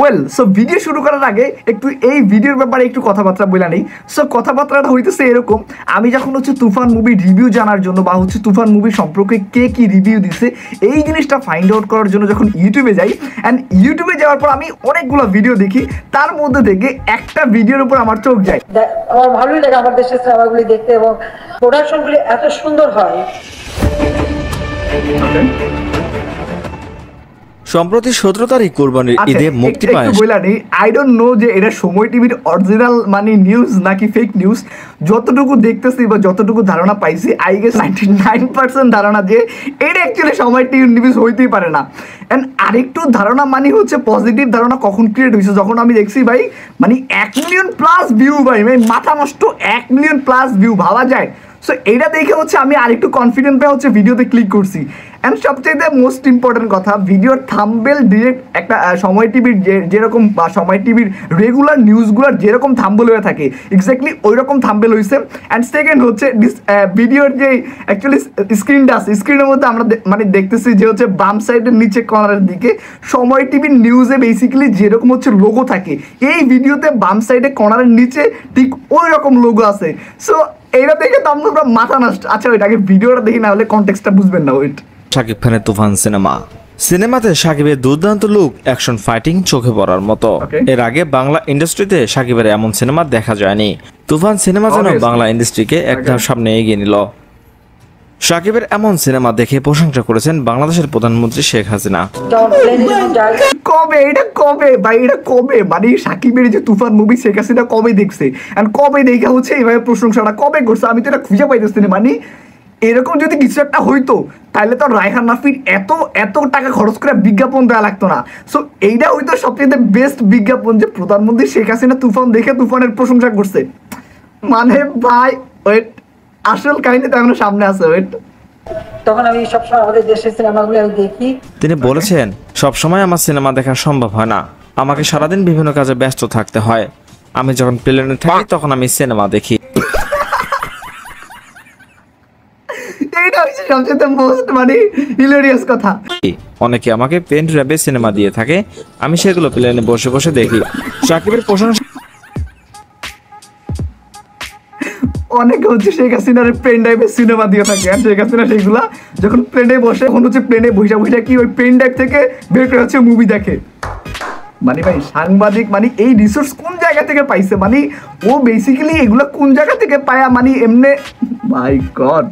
Well so video শুরু করার আগে একটু এই ভিডিওর ব্যাপারে একটু কথাবার্তা বলে নেই। সো কথাবার্তাটা হইতেছে এরকম, আমি যখন হচ্ছে তুফান মুভি রিভিউ জানার জন্য বা হচ্ছে তুফান মুভি সম্পর্কে কে কি রিভিউ দিছে এই জিনিসটা ফাইন্ড আউট করার জন্য যখন ইউটিউবে যাই, অ্যান্ড ইউটিউবে যাওয়ার পর আমি অনেকগুলো ভিডিও দেখি, তার মধ্যে থেকে একটা ভিডিওর উপর আমার চোখ যায়। আমার ভালোই লাগে আমার দেশের সিনেমাগুলি দেখতে এবং প্রোডাকশনগুলি এত সুন্দর হয়। সম্প্রতি 17 তারিখ কোরবানির ঈদে মুক্তি পায়। আই ডোন্ট নো যে এটা সময় টিভির অরিজিনাল মানে নিউজ নাকি ফেক নিউজ। যতটুকু দেখতেছি বা যতটুকু ধারণা পাইছি, আই গেস 99% ধারণা যে এটা অ্যাকচুয়ালি সময় টিভির নিউজ হইতেই পারে না। অ্যান্ড আরেকটু ধারণা মানে হচ্ছে পজিটিভ ধারণা কখন ক্রিয়েট হয়েছে, যখন আমি দেখছি ভাই মানে 1 মিলিয়ন প্লাস ভিউ, ভাই মাথা নষ্ট, 1 মিলিয়ন প্লাস ভিউ ভাবা যায়। সো এইটা দেখে হচ্ছে আমি আরেকটু কনফিডেন্ট পেয়ে হচ্ছে ভিডিওতে ক্লিক করছি। অ্যান্ড সবচেয়ে মোস্ট ইম্পর্টেন্ট কথা, ভিডিওর থাম্বনেল ডিরেক্ট একটা সময় টিভির যেরকম বা সময় টিভির রেগুলার নিউজগুলোর যেরকম থাম্বনেল হয়ে থাকে এক্স্যাক্টলি ওই রকম থাম্বনেল হয়েছে। অ্যান্ড সেকেন্ড হচ্ছে ভিডিওর যে অ্যাকচুয়ালি স্ক্রিনটা আছে, স্ক্রিনের মধ্যে আমরা মানে দেখতেছি যে হচ্ছে বাম সাইডের নিচে কর্নারের দিকে সময় টিভির নিউজে বেসিক্যালি যেরকম হচ্ছে লোগো থাকে, এই ভিডিওতে বাম সাইডে কর্নারের নিচে ঠিক ওই রকম লোগো আছে। সো এইটা দেখে তো আমরা মাথা নষ্ট। আচ্ছা ওইটাকে ভিডিওটা দেখি, না হলে কনটেক্সটটা বুঝবেন না। ওইট শাকিব খানের তুফান সিনেমাতে শাকিবের দুর্দান্ত লুক, অ্যাকশন, ফাইটিং চোখে পড়ার মতো। এর আগে বাংলা ইন্ডাস্ট্রিতে শাকিবের এমন সিনেমা দেখা যায়নি। তুফান সিনেমা যেন বাংলা ইন্ডাস্ট্রিকে একটা সামনে এগিয়ে নিল। শাকিবের এমন সিনেমা দেখে প্রশংসা করেছেন বাংলাদেশের প্রধানমন্ত্রী শেখ হাসিনা। কবে এটা কবে ভাই, এটা কবে মানে শাকিবের যে তুফান মুভি শেখ হাসিনা কবে দেখছে, আর কবে দেখা হচ্ছে এইভাবে প্রশংসাটা কবে করছে, আমি তো এটা খুঁজে পাইতেছি না। মানে এরকম যদি কিছু একটা হইতো তাহলে তো রায়হান রাফির এত টাকা খরচ করে বিজ্ঞাপন দেওয়া লাগতো না। সো এইটা হইতো সবচেয়ে বেস্ট বিজ্ঞাপন যে প্রধানমন্ত্রী শেখ হাসিনা তুফান দেখে তুফানের প্রশংসা করছে। মানে ভাই ওয়েট, আসল কাহিনী তো এখনো সামনে আছে। ওয়েট, তখন আমি সবসময় আমাদের দেশের সিনেমাগুলো আমি দেখি। তিনি বলেছেন, সবসময় আমার সিনেমা দেখা সম্ভব হয় না, আমাকে সারাদিন বিভিন্ন কাজে ব্যস্ত থাকতে হয়। আমি যখন প্লেনে থাকি তখন আমি সিনেমা দেখি। অনেকে আমাকে পেন ড্রাইভে সিনেমা দিয়ে থাকে, আমি সেগুলো প্লেনে বসে বসে দেখি। শাকিবের প্রশংসা অনেকে হচ্ছে শেখ হাসিনার পেন ড্রাইভে সিনেমা দিয়ে থাকে, আর শেখ হাসিনা সেগুলা যখন প্লেনে বসে এখন হচ্ছে প্লেনে বসে বসে কি ওই পেন ড্রাইভ থেকে বের করে হচ্ছে মুভি দেখে। মানে ভাই সাংবাদিক মানে এই রিসোর্স কোন জায়গা থেকে পাইছে, মানে ও বেসিক্যালি এগুলো কোন জায়গা থেকে পায়া, মানে এমনি মাই গড।